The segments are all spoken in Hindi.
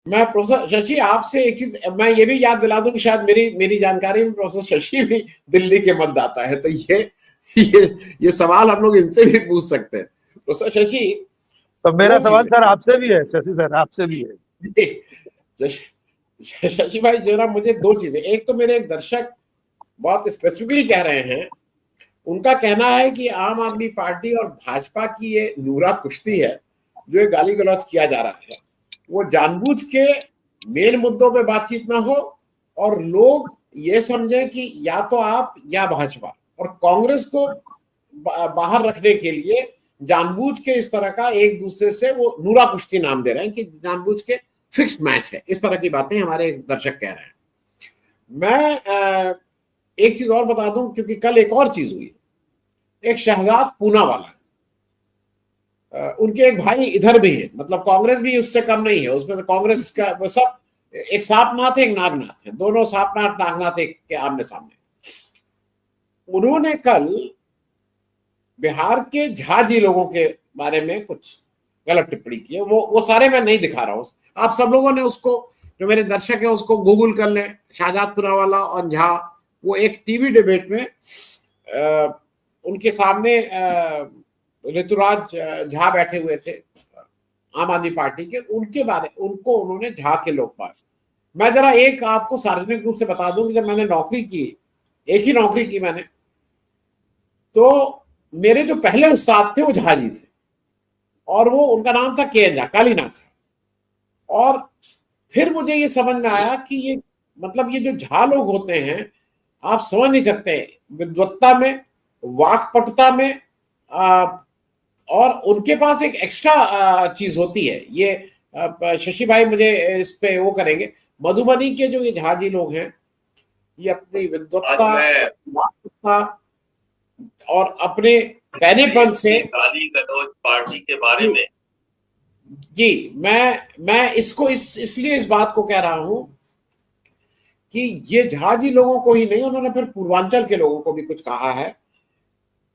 मैं प्रोफेसर शशि आपसे एक चीज मैं ये भी याद दिला दूं कि शायद मेरी जानकारी में प्रोफेसर शशि भी दिल्ली के मतदाता है, तो ये सवाल हम लोग इनसे भी पूछ सकते हैं। प्रोफेसर शशि, तो मेरा सवाल सर आपसे भी है, शशि सर आपसे भी है। शशि भाई जरा मुझे दो चीजें, एक तो मेरे एक दर्शक बहुत स्पेसिफिकली कह रहे हैं, उनका कहना है कि आम आदमी पार्टी और भाजपा की ये नूरा कुश्ती है जो ये गाली गलौज किया जा रहा है, वो जानबूझ के मेन मुद्दों पे बातचीत ना हो और लोग ये समझें कि या तो आप या भाजपा, और कांग्रेस को बाहर रखने के लिए जानबूझ के इस तरह का एक दूसरे से वो नूरा कुश्ती नाम दे रहे हैं कि जानबूझ के फिक्स्ड मैच है। इस तरह की बातें हमारे दर्शक कह रहे हैं। मैं एक चीज और बता दूं, क्योंकि कल एक और चीज हुई, एक शहजाद पूनावाला, उनके एक भाई इधर भी है, मतलब कांग्रेस भी उससे कम नहीं है, उसमें तो कांग्रेस का वो सब एक सांपनाथ है एक नागनाथ है, दोनों सांपनाथ नागनाथ एक के आमने सामने। उन्होंने कल बिहार के झा जी लोगों के बारे में कुछ गलत टिप्पणी की है। वो सारे मैं नहीं दिखा रहा हूं, आप सब लोगों ने उसको, जो मेरे दर्शक है उसको गूगल कर लें, शहजाद पूनावाला और झा। वो एक टीवी डिबेट में उनके सामने ऋतुराज झा बैठे हुए थे आम आदमी पार्टी के, उनको उन्होंने झा के लोग पाए। मैं जरा एक आपको सार्वजनिक रूप से बता दूं कि जब मैंने नौकरी की, एक ही नौकरी की मैंने, तो मेरे जो पहले उस्ताद थे वो झा जी थे, और वो उनका नाम था के झा, कालीनाथ। और फिर मुझे ये समझ में आया कि ये मतलब ये जो झा लोग होते हैं, आप समझ नहीं सकते, विद्वत्ता में, वाक्पटुता में, और उनके पास एक एक्स्ट्रा चीज होती है। ये शशि भाई मुझे इस पे वो करेंगे, मधुबनी के जो ये झा जी लोग हैं, ये अपनी विद्वत्ता, वाक्पटुता और अपने पैनेपन से गाली गलौज पार्टी के बारे में जी, मैं इसको इसलिए इस बात को कह रहा हूं कि ये झा जी लोगों को ही नहीं, उन्होंने फिर पूर्वांचल के लोगों को भी कुछ कहा है,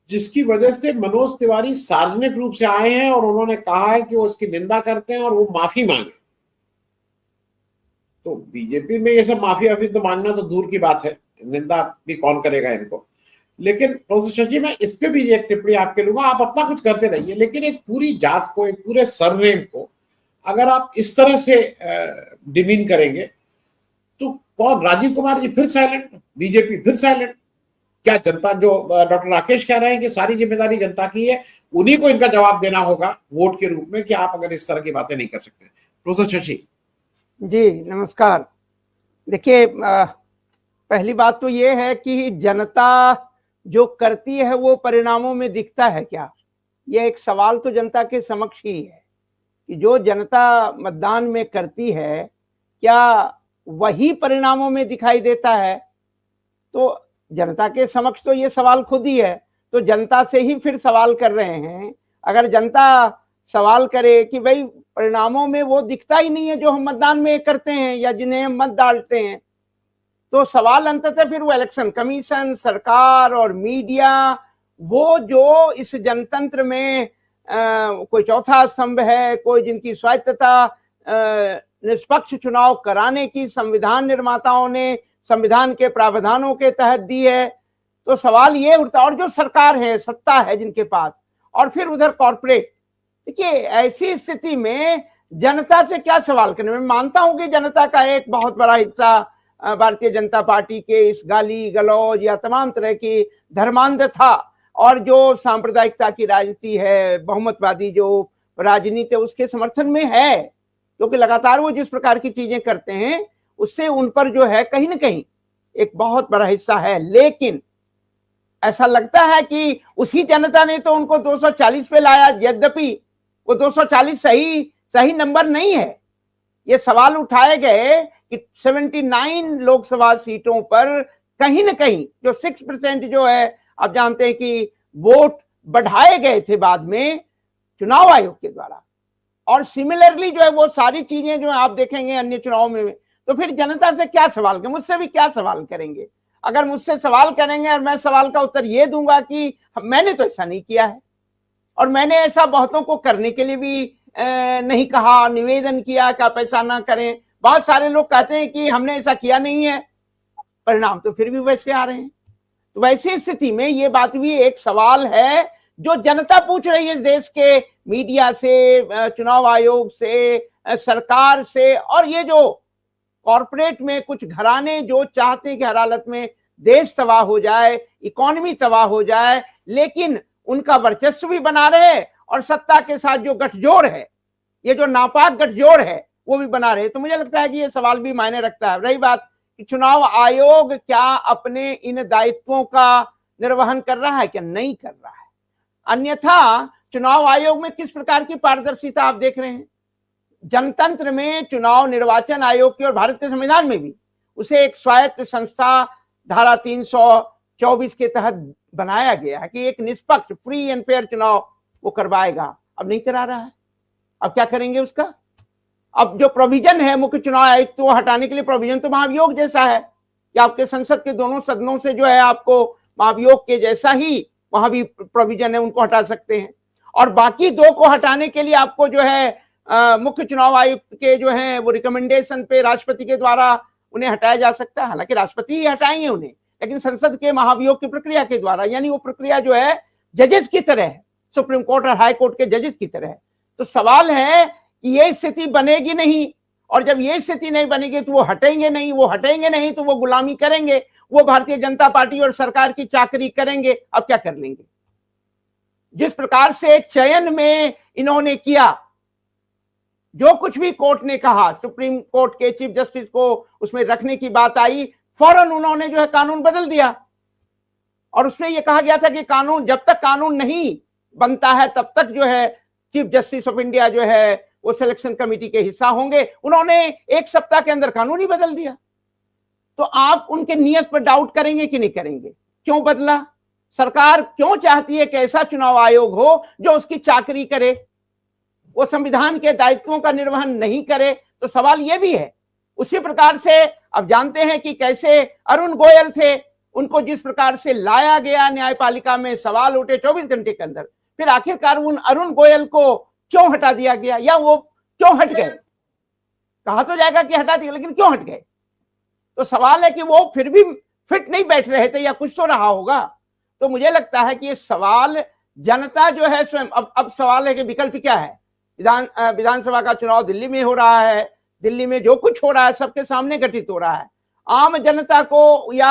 जिसकी वजह से मनोज तिवारी सार्वजनिक रूप से आए हैं और उन्होंने कहा है कि वो उसकी निंदा करते हैं और वो माफी मांगे। तो बीजेपी में ये सब माफी वाफी तो मांगना तो दूर की बात है, निंदा भी कौन करेगा इनको। लेकिन प्रोफेसर शशि, मैं इस पे भी एक टिप्पणी आपके लूंगा, आप अपना कुछ करते रहिए, लेकिन एक पूरी जात को, एक पूरे सरनेम को अगर आप इस तरह से डिमीन करेंगे तो कौन, राजीव कुमार जी फिर साइलेंट, बीजेपी फिर साइलेंट, क्या जनता, जो डॉक्टर राकेश कह रहे हैं कि सारी जिम्मेदारी जनता की है, उन्हीं को इनका जवाब देना होगा वोट के रूप में कि आप अगर इस तरह की बातें नहीं कर सकते। प्रोफेसर शशि जी नमस्कार। देखिए, पहली बात तो ये है कि जनता जो करती है वो परिणामों में दिखता है क्या, ये एक सवाल तो जनता के समक्ष ही है कि जो जनता मतदान में करती है क्या वही परिणामों में दिखाई देता है। तो जनता के समक्ष तो ये सवाल खुद ही है, तो जनता से ही फिर सवाल कर रहे हैं। अगर जनता सवाल करे कि भाई परिणामों में वो दिखता ही नहीं है जो हम मतदान में करते हैं या जिन्हें हम मत डालते हैं, तो सवाल अंततः फिर वो इलेक्शन कमीशन, सरकार और मीडिया, वो जो इस जनतंत्र में कोई चौथा स्तंभ है, कोई जिनकी स्वायत्तता निष्पक्ष चुनाव कराने की संविधान निर्माताओं ने संविधान के प्रावधानों के तहत दी है, तो सवाल ये उठता, और जो सरकार है, सत्ता है जिनके पास, और फिर उधर कॉर्पोरेट। देखिए, ऐसी स्थिति में जनता से क्या सवाल करने। मैं मानता हूं कि जनता का एक बहुत बड़ा हिस्सा भारतीय जनता पार्टी के इस गाली गलौज या तमाम तरह की धर्मांधता और जो सांप्रदायिकता की राजनीति है, बहुमतवादी जो राजनीति है, उसके समर्थन में है, क्योंकि लगातार वो जिस प्रकार की चीजें करते हैं उससे उन पर जो है कहीं ना कहीं एक बहुत बड़ा हिस्सा है। लेकिन ऐसा लगता है कि उसी जनता ने तो उनको 240 पे लाया, यद्यपि वो 240 सही नंबर नहीं है। ये सवाल उठाए गए कि 79 लोकसभा सीटों पर कहीं ना कहीं जो 6% जो है, आप जानते हैं कि वोट बढ़ाए गए थे बाद में चुनाव आयोग के द्वारा, और सिमिलरली जो है वो सारी चीजें जो आप देखेंगे अन्य चुनाव में, तो फिर जनता से क्या सवाल करें, मुझसे भी क्या सवाल करेंगे। अगर मुझसे सवाल करेंगे और मैं सवाल का उत्तर ये दूंगा कि मैंने तो ऐसा नहीं किया है और मैंने ऐसा बहुतों को करने के लिए भी नहीं कहा, निवेदन किया कि आप ऐसा ना करें। बहुत सारे लोग कहते हैं कि हमने ऐसा किया नहीं है, परिणाम तो फिर भी वैसे आ रहे हैं। तो वैसी स्थिति में ये बात भी एक सवाल है जो जनता पूछ रही है इस देश के मीडिया से, चुनाव आयोग से, सरकार से, और ये जो कॉर्पोरेट में कुछ घराने जो चाहते हैं कि हर हालत में देश तबाह हो जाए, इकोनॉमी तबाह हो जाए, लेकिन उनका वर्चस्व भी बना रहे और सत्ता के साथ जो गठजोड़ है, ये जो नापाक गठजोड़ है, वो भी बना रहे। तो मुझे लगता है कि ये सवाल भी मायने रखता है। रही बात कि चुनाव आयोग क्या अपने इन दायित्वों का निर्वहन कर रहा है क्या नहीं कर रहा है, अन्यथा चुनाव आयोग में किस प्रकार की पारदर्शिता आप देख रहे हैं। जनतंत्र में चुनाव निर्वाचन आयोग की और भारत के संविधान में भी उसे एक स्वायत्त संस्था धारा 324 के तहत बनाया गया है कि एक निष्पक्ष फ्री एंड फेयर चुनाव वो करवाएगा। अब नहीं करा रहा है, अब क्या करेंगे उसका। अब जो प्रोविजन है मुख्य चुनाव आयुक्त को हटाने के लिए, प्रोविजन तो महाभियोग जैसा है कि आपके संसद के दोनों सदनों से जो है आपको महाभियोग के जैसा ही वहां भी प्रोविजन है, उनको हटा सकते हैं। और बाकी दो को हटाने के लिए आपको जो है मुख्य चुनाव आयुक्त के जो है वो रिकमेंडेशन पे राष्ट्रपति के द्वारा उन्हें हटाया जा सकता है। हालांकि राष्ट्रपति ही हटाएंगे उन्हें, लेकिन संसद के महाभियोग की प्रक्रिया के द्वारा, यानी वो प्रक्रिया जो है जजेस की तरह है, सुप्रीम कोर्ट और हाई कोर्ट के जजेस की तरह है। तो सवाल है कि ये स्थिति बनेगी नहीं, और जब ये स्थिति नहीं बनेगी तो वो हटेंगे नहीं, वो हटेंगे नहीं तो वो गुलामी करेंगे, वो भारतीय जनता पार्टी और सरकार की चाकरी करेंगे। अब क्या कर लेंगे। जिस प्रकार से चयन में इन्होंने किया, जो कुछ भी कोर्ट ने कहा, सुप्रीम कोर्ट के चीफ जस्टिस को उसमें रखने की बात आई, फौरन उन्होंने जो है कानून बदल दिया। और उसमें यह कहा गया था कि कानून, जब तक कानून नहीं बनता है तब तक जो है चीफ जस्टिस ऑफ इंडिया जो है वो सिलेक्शन कमेटी के हिस्सा होंगे। उन्होंने एक सप्ताह के अंदर कानून ही बदल दिया। तो आप उनके नियत पर डाउट करेंगे कि नहीं करेंगे। क्यों बदला। सरकार क्यों चाहती है कि ऐसा चुनाव आयोग हो जो उसकी चाकरी करे, वो संविधान के दायित्वों का निर्वहन नहीं करे। तो सवाल यह भी है। उसी प्रकार से अब जानते हैं कि कैसे अरुण गोयल थे, उनको जिस प्रकार से लाया गया न्यायपालिका में, सवाल उठे 24 घंटे के अंदर, फिर आखिरकार उन अरुण गोयल को क्यों हटा दिया गया, या वो क्यों हट गए। कहा तो जाएगा कि हटा दिया, लेकिन क्यों हट गए। तो सवाल है कि वो फिर भी फिट नहीं बैठ रहे थे या कुछ तो रहा होगा। तो मुझे लगता है कि ये सवाल जनता जो है स्वयं, अब सवाल है कि विकल्प क्या है। विधानसभा का चुनाव दिल्ली में हो रहा है, दिल्ली में जो कुछ हो रहा है सबके सामने घटित हो रहा है। आम जनता को या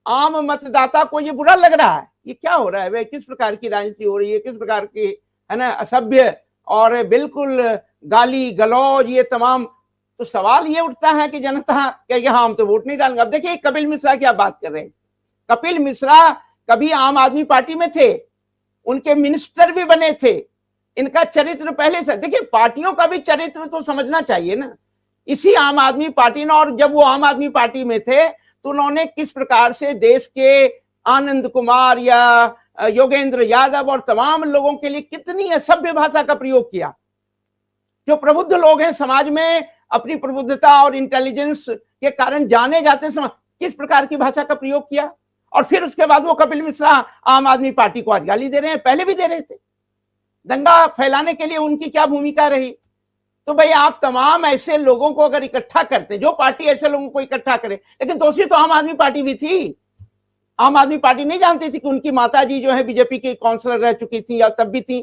आम मतदाता को ये बुरा लग रहा है, ये क्या हो रहा है भाई, किस प्रकार की राजनीति हो रही है, किस प्रकार की है ना असभ्य और बिल्कुल गाली गलौज ये तमाम। तो सवाल ये उठता है कि जनता कहेगी हाँ हम तो वोट नहीं डालेंगे। अब देखिए कपिल मिश्रा की आप बात कर रहे हैं। कपिल मिश्रा कभी आम आदमी पार्टी में थे, उनके मिनिस्टर भी बने थे, इनका चरित्र पहले से, देखिए पार्टियों का भी चरित्र तो समझना चाहिए ना। इसी आम आदमी पार्टी ने, और जब वो आम आदमी पार्टी में थे तो उन्होंने किस प्रकार से देश के आनंद कुमार या योगेंद्र यादव और तमाम लोगों के लिए कितनी असभ्य भाषा का प्रयोग किया। जो प्रबुद्ध लोग हैं समाज में, अपनी प्रबुद्धता और इंटेलिजेंस के कारण जाने जाते समय किस प्रकार की भाषा का प्रयोग किया। और फिर उसके बाद वो कपिल मिश्रा आम आदमी पार्टी को आज गाली दे रहे हैं, पहले भी दे रहे थे। दंगा फैलाने के लिए उनकी क्या भूमिका रही। तो भाई आप तमाम ऐसे लोगों को अगर इकट्ठा करते, जो पार्टी ऐसे लोगों को इकट्ठा करे, लेकिन दोषी तो आम आदमी पार्टी भी थी। आम आदमी पार्टी नहीं जानती थी कि उनकी माताजी जो है बीजेपी की काउंसलर रह चुकी थी या तब भी थी।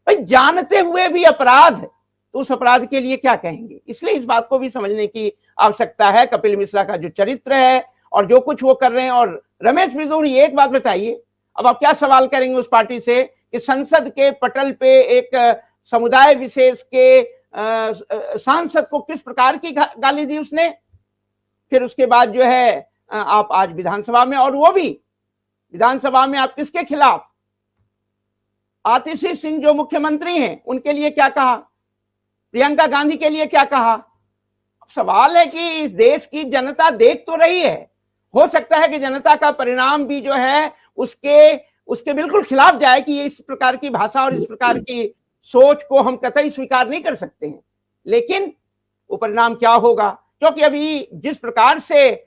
भाई जानते हुए भी अपराध, तो उस अपराध के लिए क्या कहेंगे। इसलिए इस बात को भी समझने की आवश्यकता है, कपिल मिश्रा का जो चरित्र है और जो कुछ वो कर रहे हैं। और रमेश बिदूरी, एक बात बताइए, अब आप क्या सवाल करेंगे उस पार्टी से कि संसद के पटल पे एक समुदाय विशेष के सांसद को किस प्रकार की गाली दी उसने। फिर उसके बाद जो है आप आज विधानसभा में, और वो भी विधानसभा में आप किसके खिलाफ, आतिशी सिंह जो मुख्यमंत्री हैं उनके लिए क्या कहा, प्रियंका गांधी के लिए क्या कहा। सवाल है कि इस देश की जनता देख तो रही है, हो सकता है कि जनता का परिणाम भी जो है उसके बिल्कुल खिलाफ जाए कि ये इस प्रकार की भाषा और इस प्रकार की सोच को हम कतई स्वीकार नहीं कर सकते हैं। लेकिन वो परिणाम क्या होगा, क्योंकि अभी जिस प्रकार से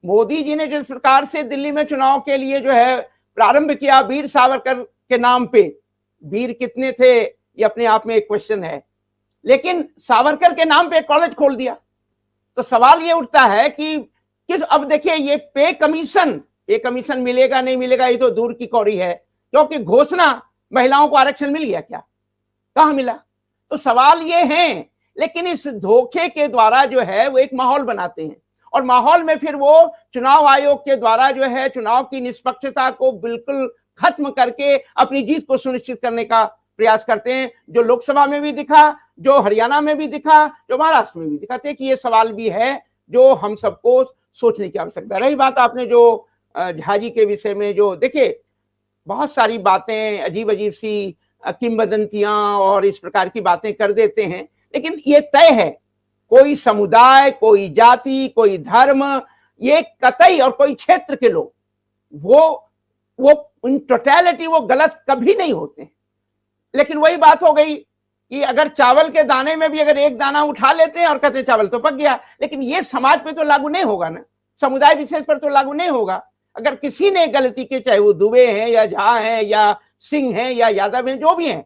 मोदी जी ने जिस प्रकार से दिल्ली में चुनाव के लिए जो है प्रारंभ किया, वीर सावरकर के नाम पे, वीर कितने थे ये अपने आप में एक क्वेश्चन है। लेकिन सावरकर के नाम पे कॉलेज खोल दिया। तो सवाल ये उठता है कि किस, अब देखिए ये पे कमीशन मिलेगा नहीं मिलेगा ये तो दूर की कौड़ी है, क्योंकि घोषणा महिलाओं को आरक्षण मिल गया क्या, कहां मिला? तो सवाल ये है, लेकिन इस धोखे के द्वारा जो है वो एक माहौल बनाते हैं, और माहौल में फिर वो चुनाव आयोग के द्वारा जो है चुनाव की निष्पक्षता को बिल्कुल खत्म करके अपनी जीत को सुनिश्चित करने का प्रयास करते हैं, जो लोकसभा में भी दिखा, जो हरियाणा में भी दिखा, जो महाराष्ट्र में भी दिखाते, कि ये सवाल भी है जो हम सबको सोचने की आवश्यकता। रही बात आपने जो झा जी के विषय में, जो देखिए बहुत सारी बातें अजीब अजीब सी किंवदंतियां और इस प्रकार की बातें कर देते हैं, लेकिन ये तय है कोई समुदाय, कोई जाति, कोई धर्म, ये कतई, और कोई क्षेत्र के लोग, वो इन टोटलिटी वो गलत कभी नहीं होते। लेकिन वही बात हो गई कि अगर चावल के दाने में भी अगर एक दाना उठा लेते हैं और कहते चावल तो पक गया, लेकिन ये समाज पे तो लागू नहीं होगा ना, समुदाय विशेष पर तो लागू नहीं होगा। अगर किसी ने गलती की, चाहे वो दुबे हैं या झा हैं या सिंह हैं या यादव हैं, जो भी हैं,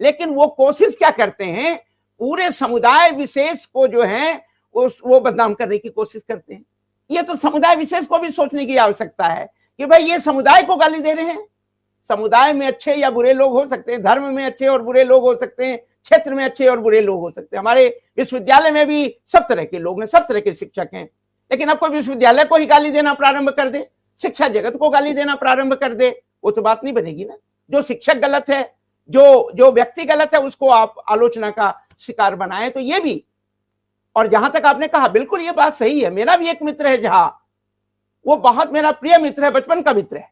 लेकिन वो कोशिश क्या करते हैं, पूरे समुदाय विशेष को जो है वो बदनाम करने की कोशिश करते हैं। ये तो समुदाय विशेष को भी सोचने की आवश्यकता है कि भाई ये समुदाय को गाली दे रहे हैं। समुदाय में अच्छे या बुरे लोग हो सकते हैं, धर्म में अच्छे और बुरे लोग हो सकते हैं, क्षेत्र में अच्छे और बुरे लोग हो सकते हैं। हमारे विश्वविद्यालय में भी सब तरह के लोग हैं, सब तरह के शिक्षक हैं, लेकिन अब कोई विश्वविद्यालय को ही गाली देना प्रारंभ कर दे, शिक्षा जगत को गाली देना प्रारंभ कर दे, वो तो बात नहीं बनेगी ना। जो शिक्षक गलत है, जो व्यक्ति गलत है, उसको आप आलोचना का शिकार बनाए, तो ये भी। और जहां तक आपने कहा, बिल्कुल ये बात सही है। मेरा भी एक मित्र है झा, वो बहुत मेरा प्रिय मित्र है, बचपन का मित्र है,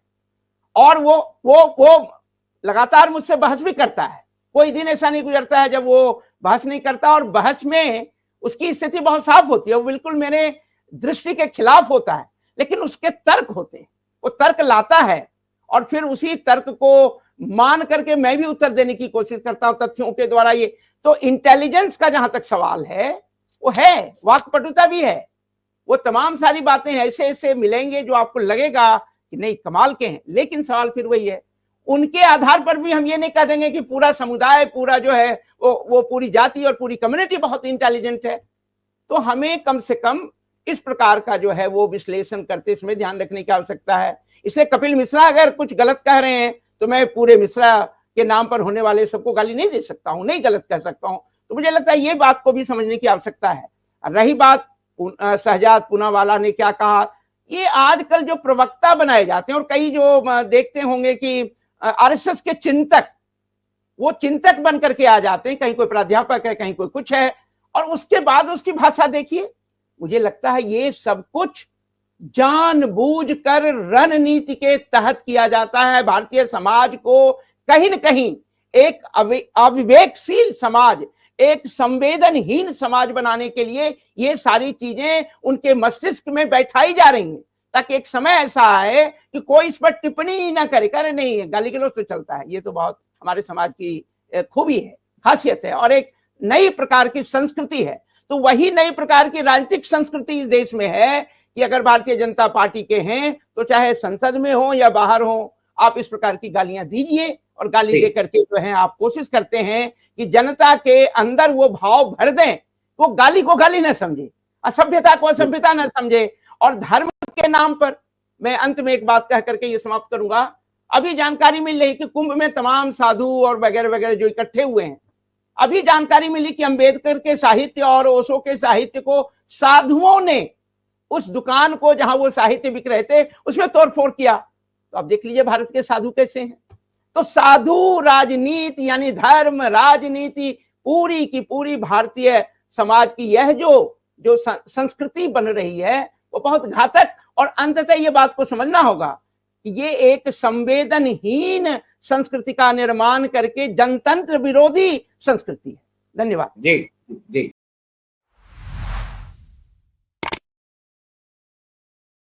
और वो लगातार मुझसे बहस भी करता है। कोई दिन ऐसा नहीं गुजरता है जब वो बहस नहीं करता, और बहस में उसकी स्थिति बहुत साफ होती है, वो बिल्कुल मेरे दृष्टि के खिलाफ होता है, लेकिन उसके तर्क होते हैं, वो तर्क लाता है, और फिर उसी तर्क को मान करके मैं भी उत्तर देने की कोशिश करता हूं तथ्यों के द्वारा। ये तो इंटेलिजेंस का जहां तक सवाल है, वो है, वाक्पटुता भी है, वो तमाम सारी बातें ऐसे ऐसे मिलेंगे जो आपको लगेगा कि नहीं कमाल के हैं। लेकिन सवाल फिर वही है, उनके आधार पर भी हम ये नहीं कह देंगे कि पूरा समुदाय, पूरा जो है वो पूरी जाति और पूरी कम्युनिटी बहुत इंटेलिजेंट है। तो हमें कम से कम इस प्रकार का जो है वो विश्लेषण करते इसमें ध्यान रखने की आवश्यकता है। इसलिए कपिल मिश्रा अगर कुछ गलत कह रहे हैं तो मैं पूरे मिश्रा के नाम पर होने वाले सबको गाली नहीं दे सकता हूं, नहीं गलत कह सकता हूं। तो मुझे लगता है ये बात को भी समझने की आवश्यकता है। रही बात शहजाद पूनावाला ने क्या कहा, ये आजकल जो प्रवक्ता बनाए जाते हैं, और कई जो देखते होंगे कि आरएसएस के चिंतक, वो चिंतक बन करके आ जाते हैं, कहीं कोई प्राध्यापक है, कहीं कोई कुछ है, और उसके बाद उसकी भाषा देखिए। मुझे लगता है ये सब कुछ जानबूझकर रणनीति के तहत किया जाता है। भारतीय समाज को कहीं न कहीं एक अविवेकशील समाज, एक संवेदनहीन समाज बनाने के लिए ये सारी चीजें उनके मस्तिष्क में बैठाई जा रही हैं, ताकि एक समय ऐसा आए कि कोई इस पर टिप्पणी ही ना करे, करे नहीं है, गाली गलौज तो चलता है। ये तो बहुत हमारे समाज की खूबी है, खासियत है, और एक नई प्रकार की संस्कृति है। तो वही नई प्रकार की राजनीतिक संस्कृति इस देश में है कि अगर भारतीय जनता पार्टी के हैं तो चाहे संसद में हो या बाहर हो, आप इस प्रकार की गालियां दीजिए, और गाली दे करके जो है आप कोशिश करते हैं कि जनता के अंदर वो भाव भर दें, वो गाली को गाली न समझे, असभ्यता को असभ्यता न समझे। और धर्म के नाम पर मैं अंत में एक बात कह करके ये समाप्त करूंगा। अभी जानकारी मिल रही कि कुंभ में तमाम साधु और वगैरह वगैरह जो इकट्ठे हुए हैं, अभी जानकारी मिली कि अंबेडकर के साहित्य और ओशो के साहित्य को साधुओं ने उस दुकान को जहां वो साहित्य बिक रहे थे उसमें तोड़फोड़ किया। तो अब देख लीजिए भारत के साधु कैसे हैं। तो साधु राजनीति यानी धर्म राजनीति पूरी की पूरी भारतीय समाज की यह जो संस्कृति बन रही है वो बहुत घातक, और अंततः ये बात को समझना होगा कि ये एक संवेदनहीन संस्कृति का निर्माण करके जनतंत्र विरोधी संस्कृति है। धन्यवाद। जी जी।